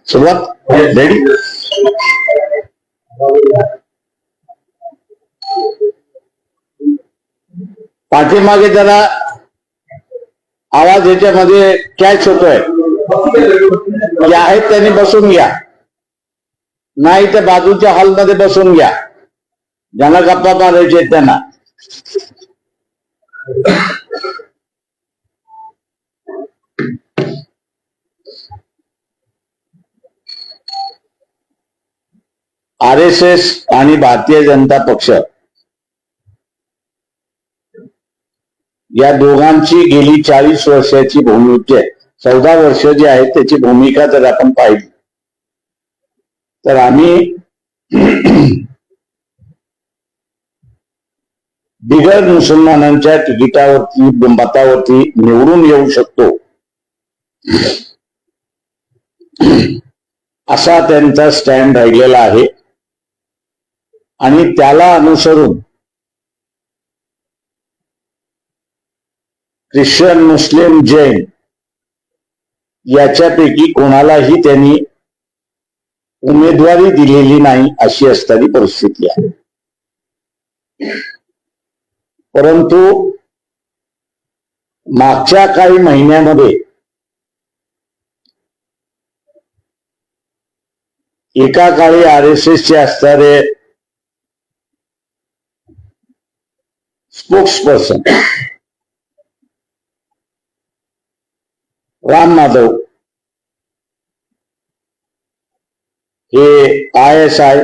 सुरुवात रेडी. पाठीमागे जरा आवाज याच्यामध्ये कॅच होतोय. जे आहेत त्यांनी बसून घ्या, नाही तर बाजूच्या हॉलमध्ये बसून घ्या. ज्यांना गप्पा मारायचे त्यांना. RSS आणि भारतीय जनता पक्ष या दोघांची गेली 40 वर्षाची भूमिका, 14 वर्ष जी आहे त्याची भूमिका जर आपण पाहिली तर आम्ही बिगर मुसलमानांच्या तिकिटावरती मतावरती निवडून येऊ शकतो असा त्यांचा स्टँड राहिलेला आहे. आणि त्याला अनुसरून ख्रिश्चन, मुस्लिम, जैन याच्यापैकी कोणालाही त्यांनी उमेदवारी दिलेली नाही अशी असणारी परिस्थिती आहे. परंतु मागच्या काही महिन्यामध्ये एका काळी RSSचे असणारे स्पोक्सपर्सन राम माधव हे ISI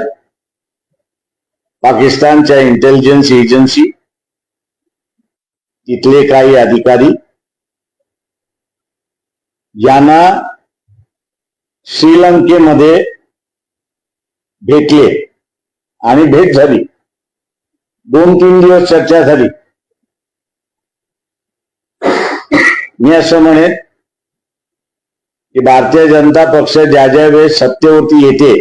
पाकिस्तानच्या इंटेलिजन्स एजन्सी तिथले काही अधिकारी यांना श्रीलंकेमध्ये भेटले आणि भेट झाली. 2-3 दिवस चर्चा झाली. मी असं म्हणेन की भारतीय जनता पक्ष ज्या ज्या वेळेस सत्तेवरती येते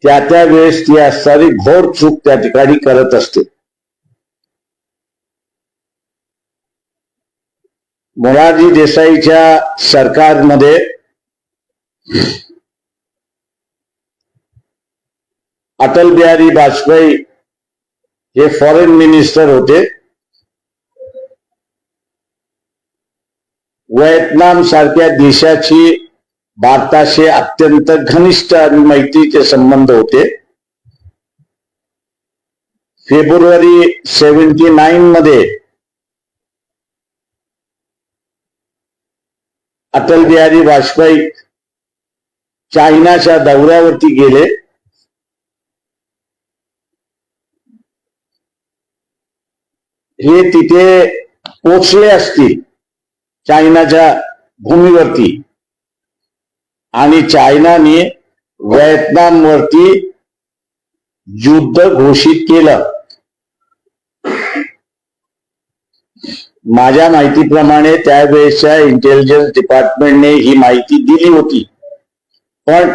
त्या त्या वेळेस ती असणारी घोर चूक त्या ठिकाणी करत असते. मोरारजी देसाईच्या सरकारमध्ये अटल बिहारी वाजपेयी हे फॉरेन मिनिस्टर होते. व्हिएतनाम सारख्या देशाची भारताशी अत्यंत घनिष्ठ आणि मैत्रीचे संबंध होते. फेब्रुवारी 79 मध्ये अटल बिहारी वाजपेयी चायनाच्या दौऱ्यावरती गेले. हे तिथे पोचले असतील चायनाच्या भूमीवरती आणि चायनाने व्हिएतनाम वरती युद्ध घोषित केलं. माझ्या माहितीप्रमाणे त्यावेळेसच्या इंटेलिजन्स डिपार्टमेंटने ही माहिती दिली होती. पण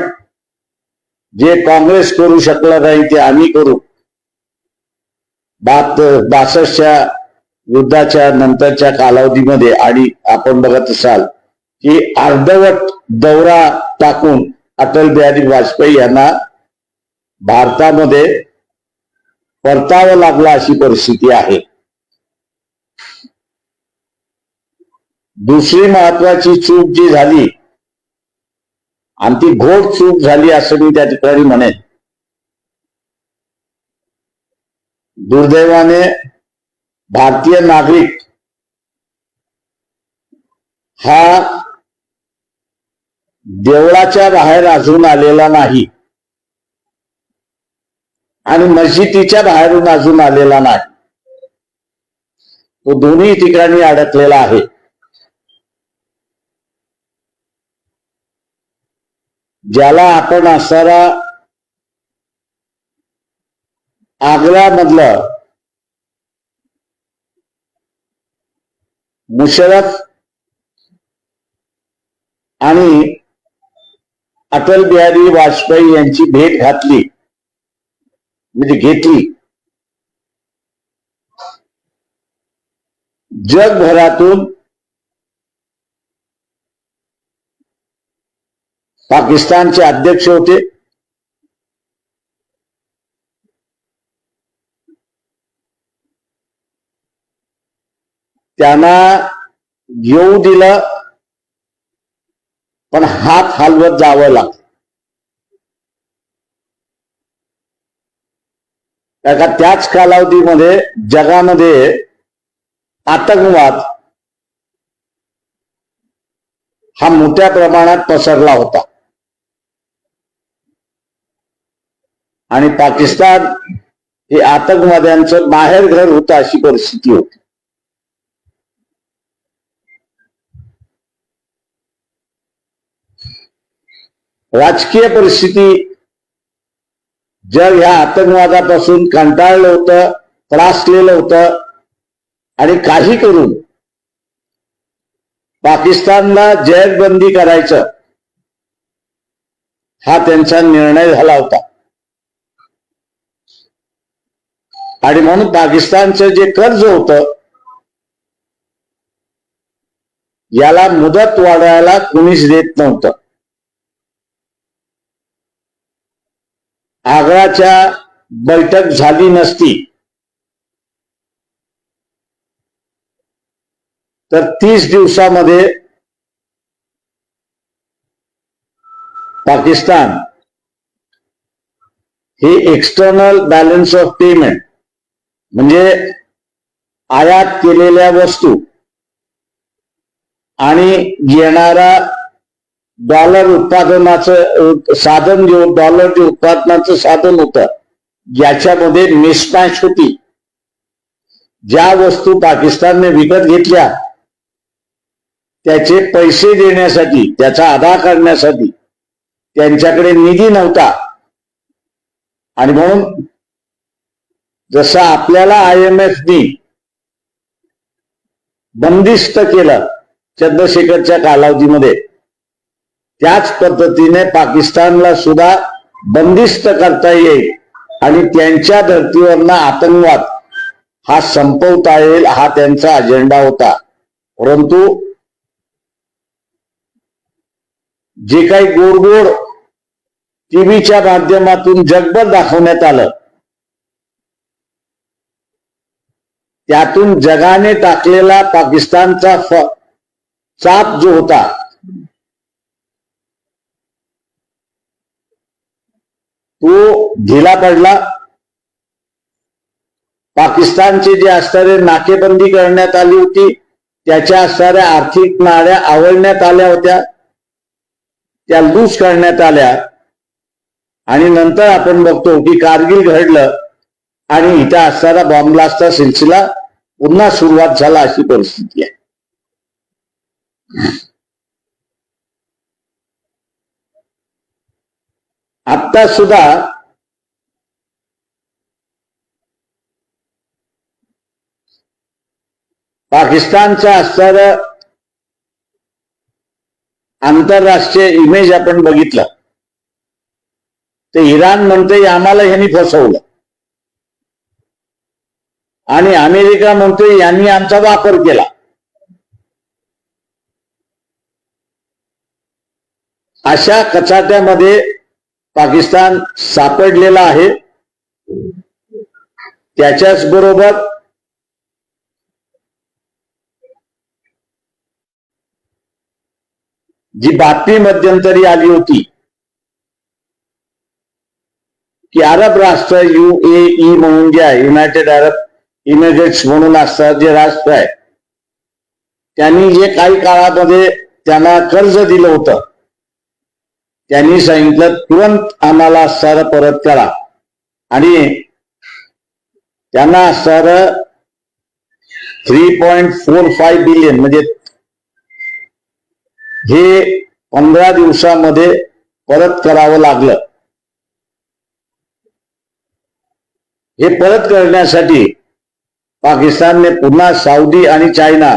जे काँग्रेस करू शकलं नाही ते आम्ही करू. 62च्या युद्धाच्या नंतरच्या कालावधीमध्ये आणि आपण बघत असाल की अर्धवट दौरा टाकून अटल बिहारी वाजपेयी यांना भारतामध्ये परतावं लागलं अशी परिस्थिती आहे. दुसरी महत्वाची चूक जी झाली आणि ती घोर चूक झाली असं मी त्या ठिकाणी म्हणेन. दुर्दैवाने भारतीय नागरिक हा देवळाच्या बाहेर अजून आलेला नाही आणि मस्जिदीच्या बाहेरून अजून आलेला नाही. तो दोन्ही ठिकाणी अडकलेला आहे. ज्याला आपण असणारा आग्र्यामधलं मुशर्रफ आणि अटल बिहारी वाजपेयी यांची भेट घातली, म्हणजे घेतली. जगभरातून पाकिस्तानचे अध्यक्ष होते, त्यांना येऊ दिलं, पण हात हलवत जावं लागतं. का त्याच कालावधीमध्ये जगामध्ये आतंकवाद हा मोठ्या प्रमाणात पसरला होता आणि पाकिस्तान हे आतंकवाद्यांचं माहेरघर होतं, अशी परिस्थिती होती. राजकीय परिस्थिती, जग ह्या आतंकवादापासून कंटाळलं होतं, त्रासलेलं होतं आणि काही करून पाकिस्तानला जेरबंदी करायचं हा त्यांचा निर्णय झाला होता. आणि म्हणून पाकिस्तानचं जे कर्ज होतं याला मुदत वाढवायला कुणीच देत नव्हतं. आग्राच्या बैठक झाली नसती तर 30 दिवसामध्ये पाकिस्तान हे एक्सटर्नल बॅलन्स ऑफ पेमेंट, म्हणजे आयात केलेल्या वस्तू आणि येणारा डॉलर उत्पादनाचं साधन, डॉलर जे उत्पादनाचं साधन होतं याच्यामध्ये मिसमॅच होती. ज्या वस्तू पाकिस्तानने विकत घेतल्या त्याचे पैसे देण्यासाठी, त्याचा अदा करण्यासाठी त्यांच्याकडे निधी नव्हता. आणि म्हणून जसं आपल्याला IMF नी बंदिस्त केलं चंद्रशेखरच्या कालावधीमध्ये, त्याच पद्धतीने पाकिस्तानला सुद्धा बंदिस्त करता येईल आणि त्यांच्या धर्तीवरनं आतंकवाद हा संपवता येईल, हा त्यांचा अजेंडा होता. परंतु जे काही गोड टीव्हीच्या माध्यमातून जगभर दाखवण्यात आलं त्यातून जगाने टाकलेला पाकिस्तानचा चाप जो होता तो ढिला पडला. पाकिस्तानचे जे असणारे नाकेबंदी करण्यात आली होती त्याच्या असणाऱ्या आर्थिक नाड्या आवळण्यात आल्या होत्या, त्या लूज करण्यात आल्या. आणि नंतर आपण बघतो की कारगिल घडलं आणि इथं असणारा बॉम्ब ब्लास्टचा सिलसिला पुन्हा सुरुवात झाला, अशी परिस्थिती आहे. आता सुद्धा पाकिस्तानचा असणारं आंतरराष्ट्रीय इमेज आपण बघितलं तर इराण म्हणते आम्हाला ह्यांनी फसवलं आणि अमेरिका म्हणते यांनी आमचा वापर केला. अशा कचाट्यामध्ये पाकिस्तान सापडलेला आहे. त्याच्याच बरोबर जी बातमी मध्यंतरी आली होती की अरब राष्ट्र UAE म्हणून जे आहे, युनायटेड अरब इमिरेट्स म्हणून असतात जे राष्ट्र आहे, त्यांनी जे काही काळामध्ये त्यांना कर्ज दिलं होतं त्यांनी सांगितलं तुरंत आम्हाला असणारं परत करा. आणि त्यांना असणारं 3.45 बिलियन म्हणजे हे 15 दिवसामध्ये परत करावं लागलं. हे परत करण्यासाठी पाकिस्तानने पुन्हा सौदी आणि चायना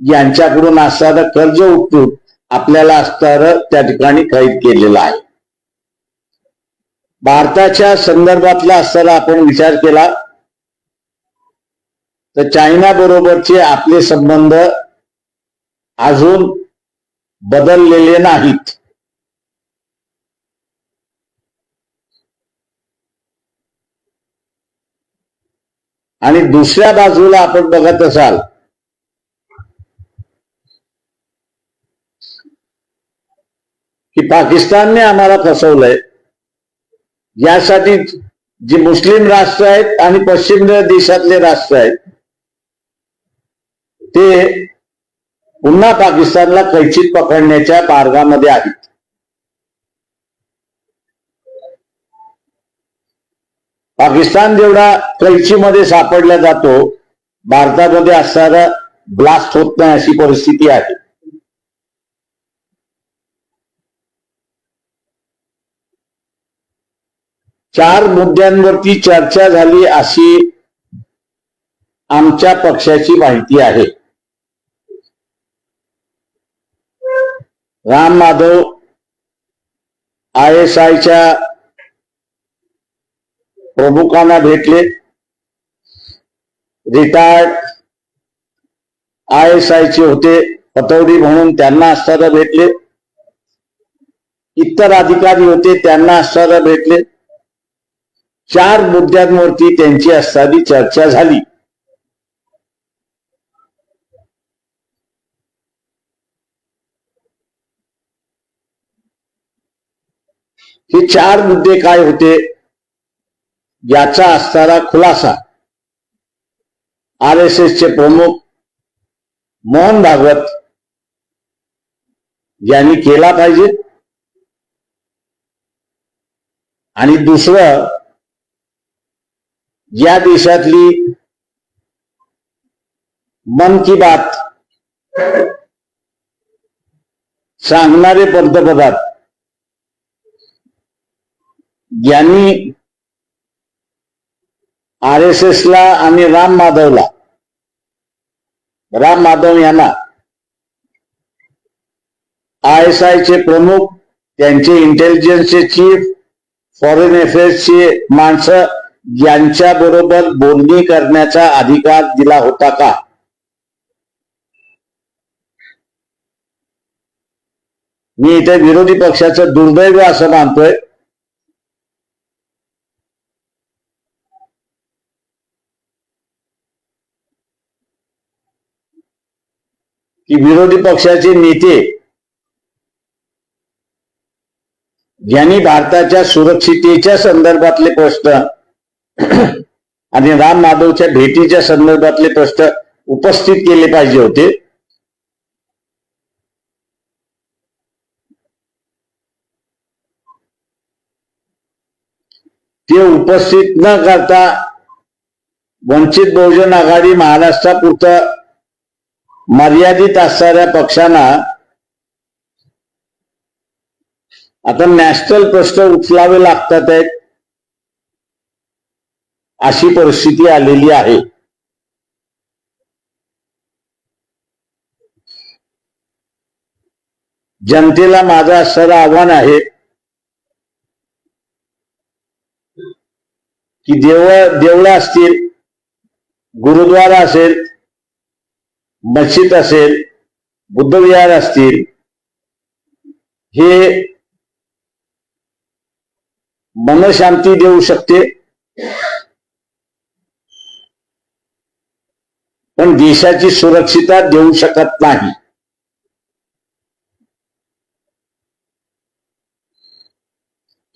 यांच्याकडून असणारं कर्ज उचलून आपल्याला असणारं त्या ठिकाणी कैद केलेलं आहे. भारताच्या संदर्भातला असताना आपण विचार केला तर चायना बरोबरचे आपले संबंध अजून बदललेले नाहीत. आणि दुसऱ्या बाजूला आपण बघत असाल की पाकिस्तानने आम्हाला फसवलंय. यासाठी जे मुस्लिम राष्ट्र आहेत आणि पश्चिम देशातले राष्ट्र आहेत ते पुन्हा पाकिस्तानला कैचीत पकडण्याच्या मार्गामध्ये आहेत. पाकिस्तान जेवढा कैचीमध्ये सापडला जातो, भारतामध्ये असणारा ब्लास्ट होत नाही अशी परिस्थिती आहे. चार मुद्द्यांवरती चर्चा झाली अशी आमच्या पक्षाची माहिती आहे. राम माधव ISIच्या प्रमुखांना भेटले. रिटायर्ड ISIचे होते पतौडी म्हणून त्यांना असताना भेटले. इतर अधिकारी होते त्यांना असताना भेटले. चार मुद्द्यांवरती त्यांची असणारी चर्चा झाली. हे चार मुद्दे काय होते याचा असणारा खुलासा RSSचे प्रमुख मोहन भागवत यांनी केला पाहिजे. आणि दुसरं, या देशातली मन की बात सांगणारे पंतप्रधान यांनी RSSला आणि राम माधव यांना ISIचे प्रमुख, त्यांचे इंटेलिजन्सचे चीफ, फॉरेन अफेअर्सचे माणसं यांच्या बरोबर बोलणी करण्याचा अधिकार दिला होता का? मी इथे विरोधी पक्षाचं दुर्दैव असं मानतोय की विरोधी पक्षाचे नेते यांनी भारताच्या सुरक्षितेच्या संदर्भातले प्रश्न आणि राम माधवच्या भेटीच्या संदर्भातले प्रश्न उपस्थित केले पाहिजे होते. ते उपस्थित न करता वंचित बहुजन आघाडी महाराष्ट्रापुरतं मर्यादित असणाऱ्या पक्षांना आता नॅशनल प्रश्न उचलावे लागतात आहेत अशी परिस्थिती आलेली आहे. जनतेला माझं असणारं आव्हान आहे की देवळं असतील, गुरुद्वारा असेल, मस्जिद असेल, बुद्धविहार असतील, हे मनशांती देऊ शकते पण देशाची सुरक्षितता देऊ शकत नाही.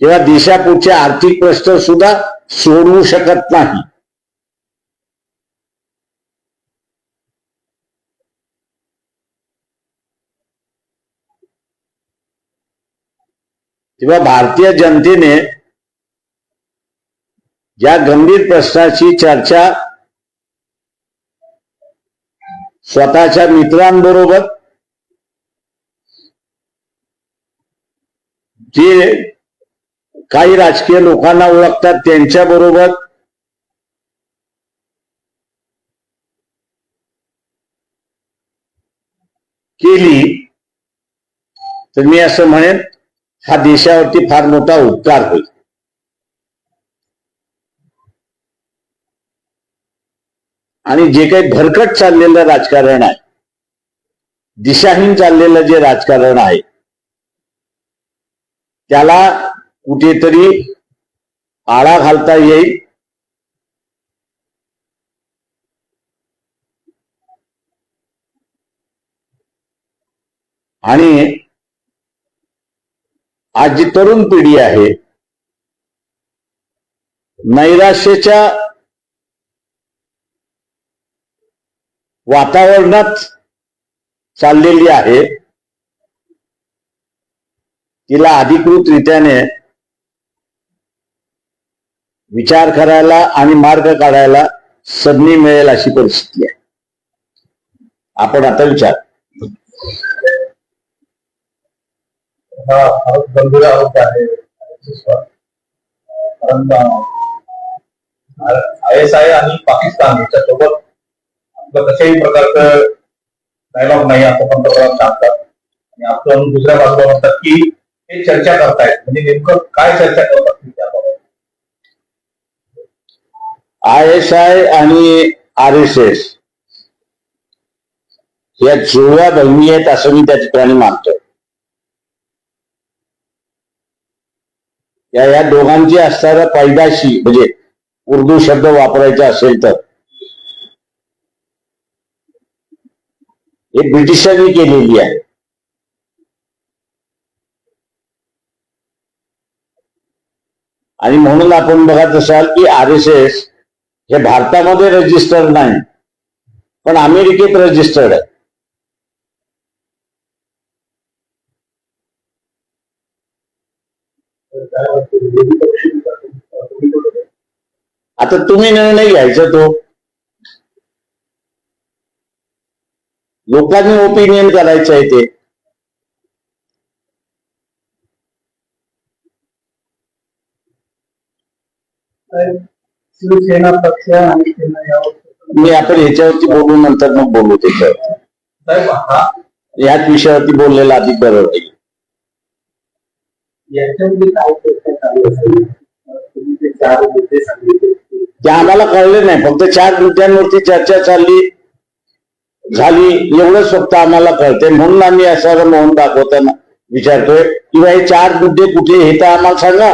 किंवा देशापुढचे आर्थिक प्रश्न सुद्धा सोडवू शकत नाही. तेव्हा भारतीय जनतेने या गंभीर प्रश्नाची चर्चा स्वतःच्या मित्रांबरोबर, जे काही राजकीय लोकांना ओळखतात त्यांच्या बरोबर, केली तर मी असं म्हणेन हा देशावरती फार मोठा उपकार होईल. आणि जे काही भरकट चाललेलं राजकारण आहे, दिशाहीन चाललेलं जे राजकारण आहे, त्याला कुठेतरी आळा घालता येईल. आणि आज जी तरुण पिढी आहे नैराश्याच्या वातावरणात चाललेली आहे, तिला अधिकृतरित्याने विचार करायला आणि मार्ग काढायला संधी मिळेल अशी परिस्थिती आहे. आपण आता विचार गंभीर आरोप आहे. ISI आणि पाकिस्तान याच्यासोबत आपलं कशाही प्रकारचं डायलॉग नाही असं पंतप्रधान सांगतात. आणि आपण दुसऱ्या बाजूला म्हणतात की हे चर्चा करतायत, म्हणजे नेमकं काय चर्चा करतात त्याबाबत? ISI आणि RSS या जुळव्या बहिणी आहेत असं मी त्या ठिकाणी मानतो. या दोघांची असणारा पैदाशी म्हणजे उर्दू शब्द वापरायचा असेल तर हे ब्रिटिशांनी केलेली आहे. आणि म्हणून आपण बघत असाल की RSS हे भारतामध्ये रजिस्टर्ड नाही, पण अमेरिकेत रजिस्टर्ड आहे. आता तुम्ही निर्णय घ्यायचा, तो लोकांनी ओपिनियन करायचं आहे. ते शिवसेना पक्ष आणि सेना यावर मी आपण ह्याच्यावरती बोलू, नंतर मग बोलू त्याच्यावरती. याच विषयावरती बोललेला अधिक बरोबर आहे. याच्यामध्ये काय चर्चा चालू असेल? तुम्ही ते 4 मुद्दे सांगितले ते आम्हाला कळले नाही. फक्त 4 मुद्द्यांवरती चर्चा झाली एवढंच फक्त आम्हाला कळते. म्हणून आम्ही असं मोहन दाखवताना विचारतोय किंवा हे 4 मुद्दे कुठले हे तर आम्हाला सांगा.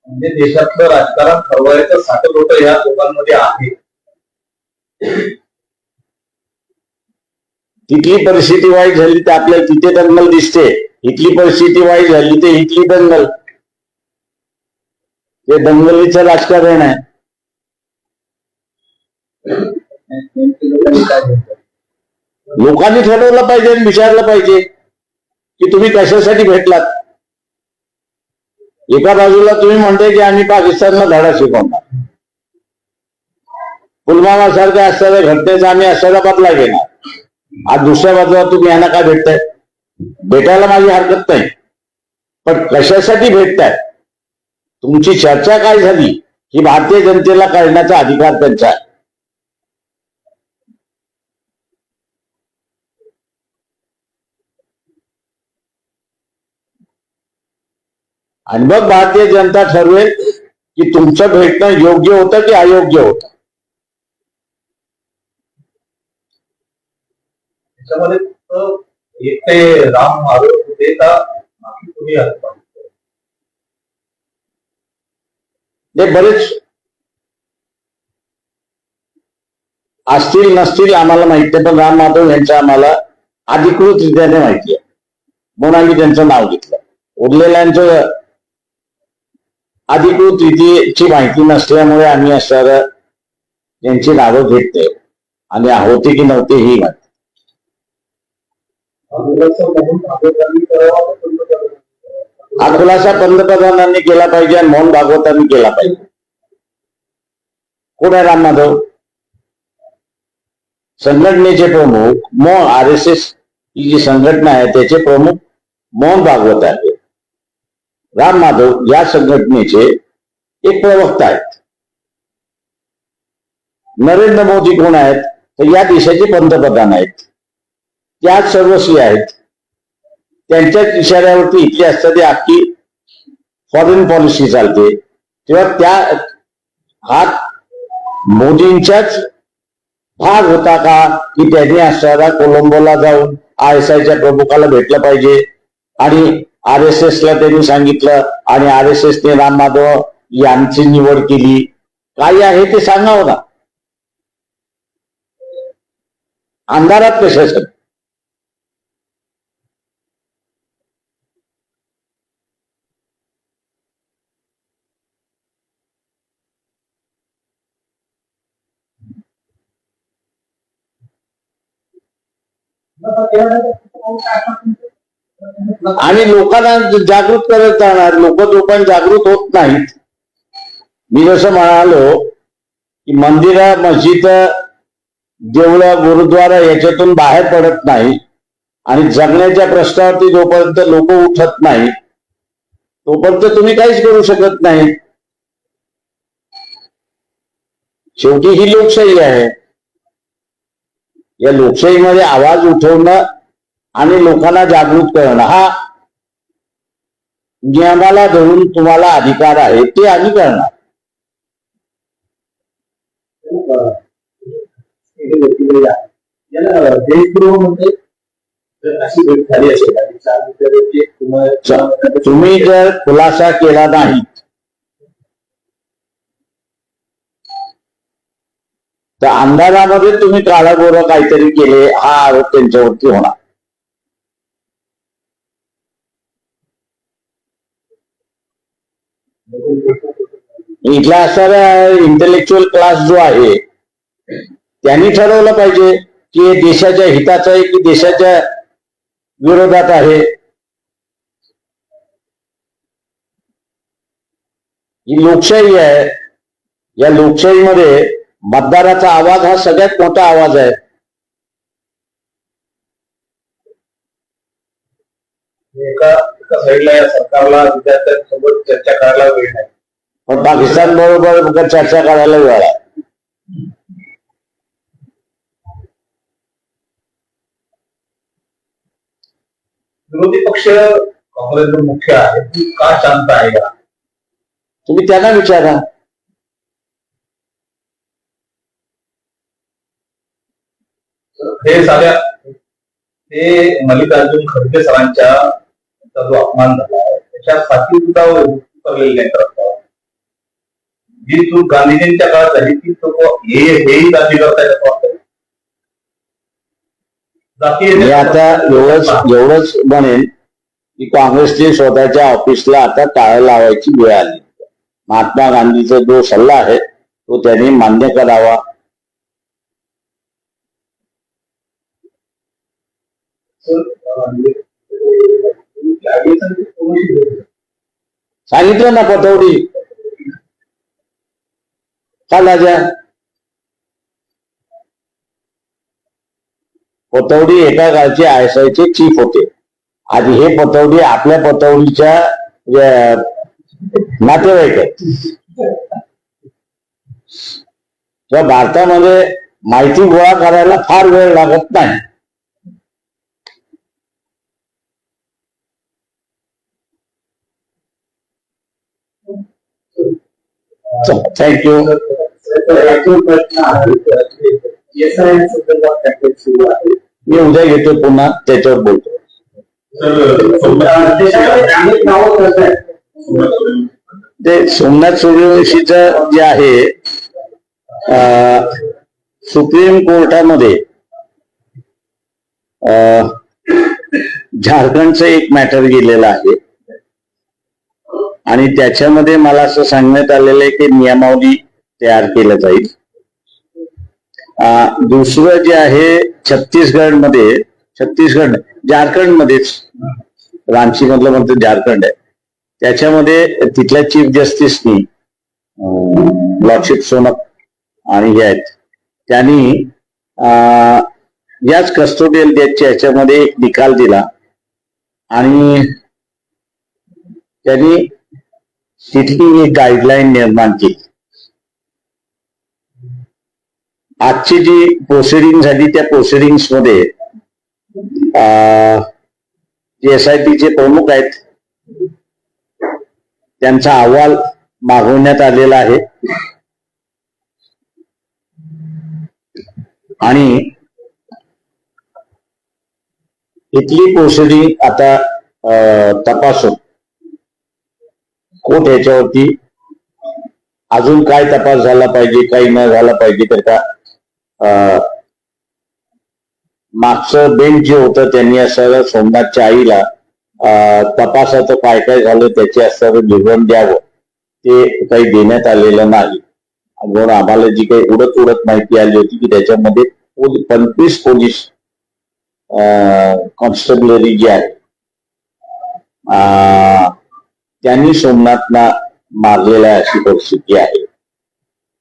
म्हणजे देशातलं राजकारण ठरवायचं साठवलं या लोकांमध्ये आहे. तिथली परिस्थिती वाईट झाली तर आपल्याला तिथे दंगल दिसते, इथली परिस्थिती वाईट झाली तर इथली दंगल. ते दंगलीचं राजकारण आहे. लोकांनी ठरवलं पाहिजे आणि विचारलं पाहिजे की तुम्ही कशासाठी भेटलात. एका बाजूला तुम्ही म्हणताय की आम्ही पाकिस्तानला धडा शिकवणार, पुलवामा सारख्या असणाऱ्या घटनेचा आम्ही असणारा बदला घेणार. आज दुसऱ्या बाजूला तुम्ही यांना काय भेटताय? भेटायला माझी हरकत नाही, पण कशासाठी भेटताय? तुमची चर्चा काय झाली ही भारतीय जनतेला कळण्याचा अधिकार त्यांचा आहे. आणि मग भारतीय जनता ठरवेल की तुमचं भेटणं योग्य होतं की अयोग्य होतं. त्याच्यामध्ये फक्त एकटे राम आरोप होते का बाकी कोणी आरोप? ते बरेच असतील नसतील आम्हाला माहित नाही, पण राम माधव यांचं आम्हाला अधिकृतरित्याने माहिती आहे म्हणून आम्ही त्यांचं नाव घेतलं. उरलेल्यांचं अधिकृत रीतीची माहिती नसल्यामुळे आम्ही असणारं यांची नावं घेत नाही आणि होते की नव्हते ही माहिती. हा खुलासा पंतप्रधानांनी केला पाहिजे आणि मोहन भागवतांनी केला पाहिजे. कोण आहे राम माधव? संघटनेचे प्रमुख RSS ही जी संघटना आहे त्याचे प्रमुख मोहन भागवत आहे. राम माधव या संघटनेचे एक प्रवक्ता आहेत. नरेंद्र मोदी कोण आहेत, तर या देशाचे पंतप्रधान आहेत, त्याच सर्वस्वी आहेत. त्यांच्याच इशाऱ्यावरती इथली असतात ती अख्खी फॉरेन पॉलिसी चालते. तेव्हा त्या हा मोदींच्याच भाग होता का की त्यांनी असणारा कोलंबोला जाऊन ISIच्या प्रमुखाला भेटलं पाहिजे आणि RSS ला त्यांनी सांगितलं आणि RSSने राम माधव यांची निवड केली. काय आहे ते सांगावं ना. अंधारात कशासाठी? आणि लोकांना जागृत करत जाणार. लोक जागृत होत नाहीत. मी जसं म्हणालो की मंदिर, मस्जिद, देवळं, गुरुद्वारा याच्यातून बाहेर पडत नाही आणि जगण्याच्या प्रश्नावरती जोपर्यंत लोक उठत नाही तोपर्यंत तुम्ही काहीच करू शकत नाही. शेवटी ही लोकशाही आहे. या लोकशाहीमध्ये आवाज उठवणं आणि लोकांना जागृत करणं हा नियमाला धरून तुम्हाला अधिकार आहे, ते आम्ही करणार. अशी भेट झाली असेल तुम्ही जर खुलासा केला नाही तर अंधारामध्ये तुम्ही काळागोरं काहीतरी केले हा आरोप त्यांच्यावरती होणार. इथला असणारा इंटेलेक्च्युअल क्लास जो आहे त्यांनी ठरवलं पाहिजे की हे देशाच्या हिताचं आहे की देशाच्या विरोधात आहे. ही लोकशाही आहे. या लोकशाहीमध्ये मतदाराचा आवाज हा सगळ्यात मोठा आवाज आहे. एका साईडला या सरकारला विद्यार्थ्यांसोबत चर्चा करायला वेळ नाही, पण पाकिस्तान बरोबर चर्चा करायला वेळ आहे. विरोधी पक्ष काँग्रेस मुख्य आहे, का शांत आहे का? तुम्ही त्यांना विचारा. हे साध्या ते मल्लिकार्जुन खरगे सरांच्या जो अपमान झाला आहे त्याच्यासाठी सुद्धा उतरलेले नाही. जी चूक गांधीजींच्या काळात झाली ती चूक हेही गांधी करतायत. मी आता एवढंच म्हणेन की काँग्रेसने स्वतःच्या ऑफिसला आता टाळं लावायची वेळ आली. महात्मा गांधीचा जो सल्ला आहे तो त्यांनी मान्य करावा. सांगितलं ना पतौडी का राजा. पतौडी एका काळचे ISIचे चीफ होते. आधी हे पतौडी आपल्या पतौडीच्या नातेवाईक आहेत. तर भारतामध्ये माहिती गोळा करायला फार वेळ लागत नाही. थँक्यू. मी उद्या घेतो पुन्हा त्याच्यावर बोलतो. ते सोमनाथ सूर्यवंशीच जे आहे सुप्रीम कोर्टामध्ये झारखंडचं एक मॅटर गेलेलं आहे आणि त्याच्यामध्ये मला असं सांगण्यात आलेलं आहे की नियमावली तयार केलं जाईल. दुसरं जे आहे झारखंडमध्येच रांची मधलं म्हणतो झारखंड आहे त्याच्यामध्ये तिथल्या चीफ जस्टिसनी लॉर्डशिप सोनक आणि हे आहेत त्यांनी याच कस्टोडियल डेथच्या ह्याच्यामध्ये एक निकाल दिला आणि त्यांनी तिथली एक गाईडलाईन निर्माण केली. आजची जी प्रोसिडिंग झाली त्या प्रोसिडिंग्स मध्ये जे SITचे प्रमुख आहेत त्यांचा अहवाल मागवण्यात आलेला आहे आणि इथली प्रोसिडिंग आता तपासून कोर्ट याच्यावरती अजून काय तपास झाला पाहिजे काही न झाला पाहिजे तर का मागचं बेंच जे होतं त्यांनी असं सोमनाथच्या आईला तपासाचं काय काय झालं त्याचे असं विवरण द्यावं ते काही देण्यात आलेलं नाही. म्हणून आम्हाला जी काही उडत माहिती आली होती की त्याच्यामध्ये 25 पोलीस कॉन्स्टेबलरी जी आहे त्यांनी सोमनाथला मारलेला अशी परिस्थिती आहे.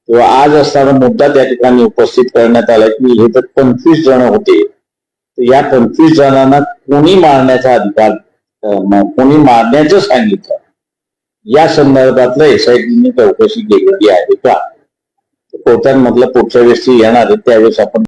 तेव्हा आज असताना मुद्दा त्या ठिकाणी उपस्थित करण्यात आला की हे तर 25 जण होते, तर या 25 जणांना कोणी मारण्याचा अधिकार कोणी मारण्याचं सांगितलं या संदर्भातलं SITने चौकशी केलेली आहे का? कोर्टांमधलं पुढच्या वेळेस येणार आहे त्यावेळेस आपण